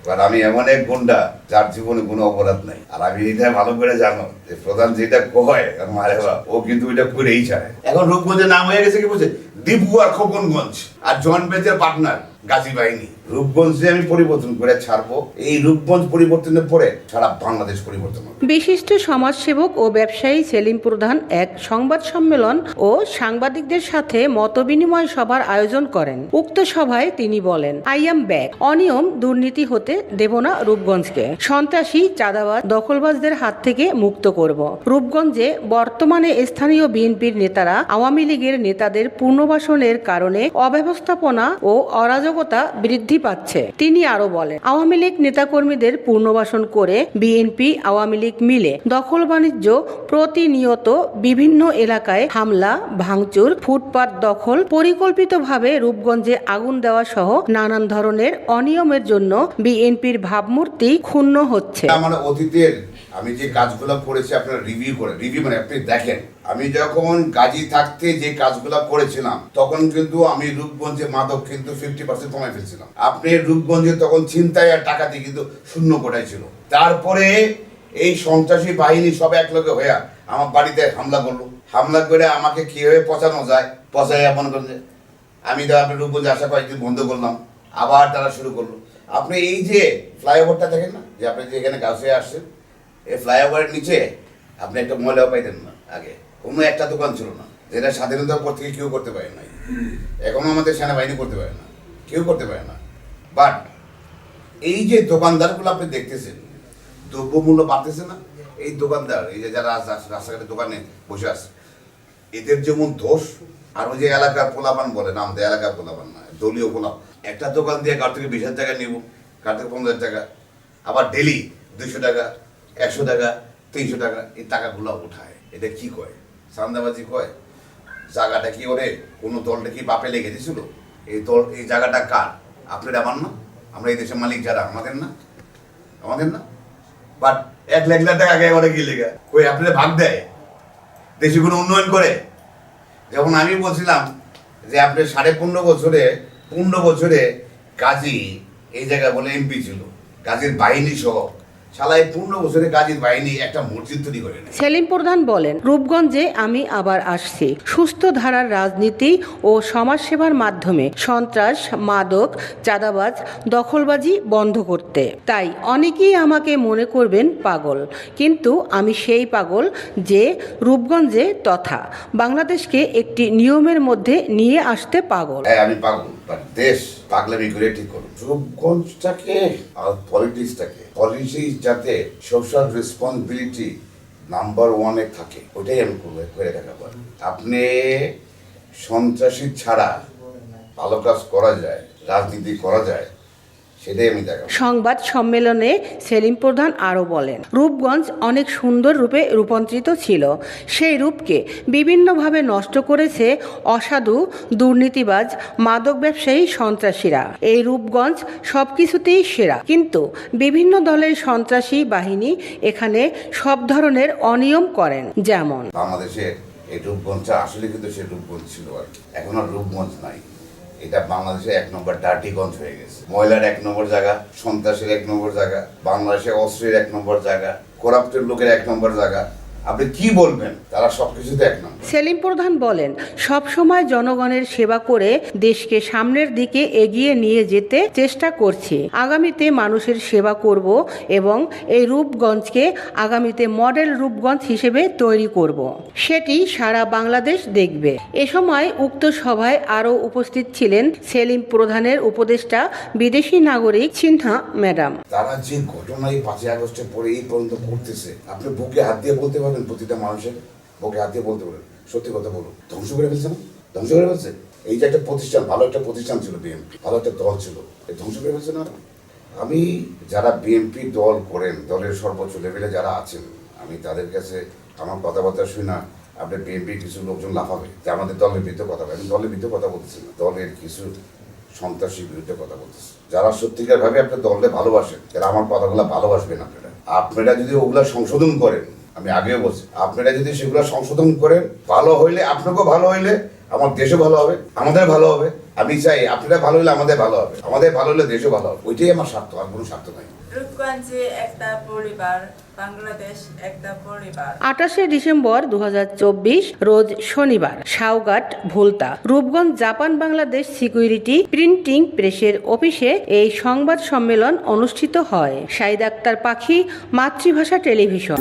এবার আমি এমন এক গুন্ডা যার জীবনে কোনো অপরাধ নাই, আর আমি এটা ভালো করে জানো যে প্রধান যেটা কয় মারে বাপ ও কিন্তু ওইটা করেই ছাড়ে। এখন রূপগঞ্জের নাম হয়ে গেছে কি বলছে দীপু আর খোকনগঞ্জ, আর জয়েন্ট বেঞ্চের পার্টনার গাজী বাহিনী। রূপগঞ্জে আমি পরিবর্তন করে ছাড়বো, এই রূপগঞ্জ পরিবর্তনের পরে সারা বাংলাদেশ পরিবর্তন হবে। বিশিষ্ট সমাজসেবক ও ব্যবসায়ী সেলিম প্রধান এক সংবাদ সম্মেলন ও সাংবাদিকদের সাথে মতবিনিময় সভার আয়োজন করেন। উক্ত সভায় তিনি বলেন, আই এম ব্যাক, অনিয়ম দুর্নীতি হতে দেব না রূপগঞ্জকে, সন্ত্রাসী চাঁদাবাজ দখলবাজদের হাত থেকে মুক্ত করব। রূপগঞ্জে বর্তমানে স্থানীয় বিএনপির নেতারা আওয়ামী লীগের নেতাদের পুনর্বাসনের কারণে অব্যবস্থাপনা ও অরাজকতা বৃদ্ধি পাচ্ছে। তিনি আরো বলেন, আওয়ামী লীগ নেতাকর্মীদের পুনর্বাসন করে বিএনপি আওয়ামী লীগ মিলে দখল বাণিজ্য প্রতিনিয়ত বিভিন্ন এলাকায় হামলা ভাঙচুর, ফুটপাত দখল, পরিকল্পিতভাবে রূপগঞ্জে আগুন দেওয়া সহ নানান ধরনের অনিয়মের জন্য বিএনপির ভাবমূর্তি ক্ষুণ্ণ হচ্ছে। আমার অতীতের আমি যে কাজগুলো করেছি আপনারা রিভিউ মানে আপনি দেখেন, আমি যখন গাজী থাকতে যে কাজগুলো করেছিলাম তখন কিন্তু আমি রূপগঞ্জে মাদক কিন্তু 50% কমাই ফেলছিলাম। আপনি রূপগঞ্জে তখন ছিনতাই আর টাকাতে কিন্তু শূন্য কোটায় ছিল। তারপরে এই সন্ত্রাসী বাহিনী সব একলগে হয়ে আমার বাড়িতে হামলা করলো, হামলা করে আমাকে কিভাবে পচানো যায় পচাইয়া মনে করেন যে আমি তো আপনি রূপগঞ্জে আসা কয়েকদিন বন্ধ করলাম, আবার তারা শুরু করলো। আপনি এই যে ফ্লাইওভারটা দেখেন না, যে আপনি যে এখানে গাছ হয়ে আসছেন, এই ফ্লাইওভারের নিচে আপনি একটা ময়লাও পাইতেন না। আগে কোনো একটা দোকান ছিল না, যেটা স্বাধীনতার পর থেকে কেউ করতে পারে নাই, এখনো আমাদের সেনাবাহিনী করতে পারে না, কেউ করতে পারে না। বাট এই যে দোকানদারগুলো আপনি দেখতেছেন, দ্রব্যমূল্য বাড়তেছে না, এই দোকানদার এই যে যারা রাস্তাঘাটে দোকানে বসে আছে, এদের যেমন দোষ, আর ওই যে এলাকার পোলাপান বলে না, আমাদের এলাকার পোলাপান না, দলীয় পোলাপ, একটা দোকান দিয়ে কার থেকে 20,000 টাকা নিব, কার থেকে 15,000 টাকা, আবার ডেলি 200 টাকা 100 টাকা 300 টাকা এই টাকাগুলো উঠায়। এটা কি কয়? চাঁদাবাজি কয়? জায়গাটা কি ওরে কোনো দলটা কি বাপে লেগে দিয়েছিল? এই দল এই জায়গাটা কার? আপনার আমার না? আমরা এই দেশের মালিক যারা আমাদের না? আমাদের না? বাট 1 লাখ টাকা আগে ওরা কি লেগে কই আপনারা ভাগ দেয়, দেশে কোনো উন্নয়ন করে? যখন আমি বলছিলাম যে আপনি 15.5 বছরে গাজী এই জায়গায় বলে এমপি ছিল, গাজীর বাহিনী সহ শালা এই 15 বছরে গাজীর বাহিনী একটা মসজিদ তৈরি করে নেয়। সেলিম প্রধান বলেন, রূপগঞ্জে আমি আবার আসছি সুস্থ ধারার রাজনীতি ও সমাজসেবার মাধ্যমে সন্ত্রাস, মাদক, চাঁদাবাজ, দখলবাজি বন্ধ করতে। তাই অনেকেই আমাকে মনে করবেন পাগল, কিন্তু আমি সেই পাগল যে রূপগঞ্জে তথা বাংলাদেশকে একটি নিয়মের মধ্যে নিয়ে আসতে পাগল। হ্যাঁ আমি পাগল, বাট দেশ পাগলামি করে ঠিক করুন। রূপগঞ্জটাকে আর পলিটিক্সটাকে যাতে সোশ্যাল রেসপন্সিবিলিটি নাম্বার 1-এ থাকে, ওইটাই আমি করে দেখাবো। আপনি সন্ত্রাসী ছাড়া ভালো কাজ করা যায়, রাজনীতি করা যায়, সেটাই আমি দেখাবো। সংবাদ সম্মেলনে সেলিম প্রধান আরও বলেন, রূপগঞ্জ অনেক সুন্দর রূপে রূপান্তরিত ছিল, সেই রূপকে বিভিন্নভাবে নষ্ট করেছে অসাধু, দুর্নীতিবাজ, মাদক ব্যবসায়ী, সন্ত্রাসীরা। এই রূপগঞ্জ সব কিছুতেই সেরা, কিন্তু বিভিন্ন দলের সন্ত্রাসী বাহিনী এখানে সব ধরনের অনিয়ম করেন। যেমন বাংলাদেশে এই রূপগঞ্জটা আসলে কিন্তু সে রূপগঞ্জ ছিল আর কি, এখন আর রূপগঞ্জ নাই। এটা বাংলাদেশে 1 নম্বর ডার্টিগঞ্জ হয়ে গেছে। ময়লার 1 নম্বর জায়গা, সন্ত্রাসের 1 নম্বর জায়গা, বাংলাদেশে অস্ত্রের 1 নম্বর জায়গা, করাপ্টের লোকের 1 নম্বর জায়গা। আপনি কি বলবেন, তারা সবকিছুতে 1 নম্বর। সেলিম প্রধান বলেন, সব সময় জনগণের সেবা করে দেশকে সামনের দিকে এগিয়ে নিয়ে যেতে চেষ্টা করছি। আগামীতে মানুষের সেবা করব এবং এই রূপগঞ্জকে আগামীতে মডেল রূপগঞ্জ হিসেবে তৈরি করব, সেটি সারা বাংলাদেশ দেখবে। এ সময় উক্ত সভায় আরও উপস্থিত ছিলেন সেলিম প্রধানের উপদেষ্টা বিদেশি নাগরিক সিনহা ম্যাডাম। তারা যে ঘটনা এই 5ই আগস্টের পরে এই পর্যন্ত করতেছে, আপনি বুকে হাত দিয়ে বলতে পারবেন, প্রতিটা মানুষের বুকে হাত দিয়ে বলতে পারবেন, সত্যি কথা বলুন, ধ্বংস করে ফেলছে না? ধ্বংস করে ফেলছে। এই যে একটা প্রতিষ্ঠান, ভালো একটা প্রতিষ্ঠান ছিল বিএনপি, ভালো একটা দল ছিল, এই ধ্বংস করে ফেলছে না? আমি যারা বিএনপি দল করেন, দলের সর্বোচ্চ লেভেলে যারা আছেন, আমি তাদের কাছে আমার কথাবার্তা শুনি না আপনি বিএনপির কিছু লোকজন লাফাবে যে আমাদের দলের বিরুদ্ধে কথা বলে। আমি দলের বিরুদ্ধে কথা বলতেছি না, দলের কিছু সন্ত্রাসীর বিরুদ্ধে কথা বলতেছি। যারা সত্যিকার ভাবে আপনার দলকে ভালোবাসেন, যারা আমার কথাগুলো ভালোবাসবেন, আপনারা যদি ওগুলা সংশোধন করেন, আমি আগেও বলছি, আপনারা যদি সেগুলো সংশোধন করেন, ভালো হইলে আপনাকেও ভালো হইলে আমার দেশও ভালো হবে, আমাদের ভালো হবে। আমি চাই আপনারা ভালো হলে আমাদের ভালো হবে, আমাদের ভালো হলে দেশও ভালো হবে, ওইটাই আমার স্বার্থ, আর কোনো স্বার্থ নাই। রূপগঞ্জে একটা পরিবার, বাংলাদেশ একটা পরিবার। 28 ডিসেম্বর 2024 রোজ শনিবার সাউঘাট Bhulta Rupganj Japan Bangladesh security printing প্রেসের অফিসে এই সংবাদ সম্মেলন অনুষ্ঠিত হয়। শাহিদ আক্তার পাখি, মাতৃভাষা টেলিভিশন।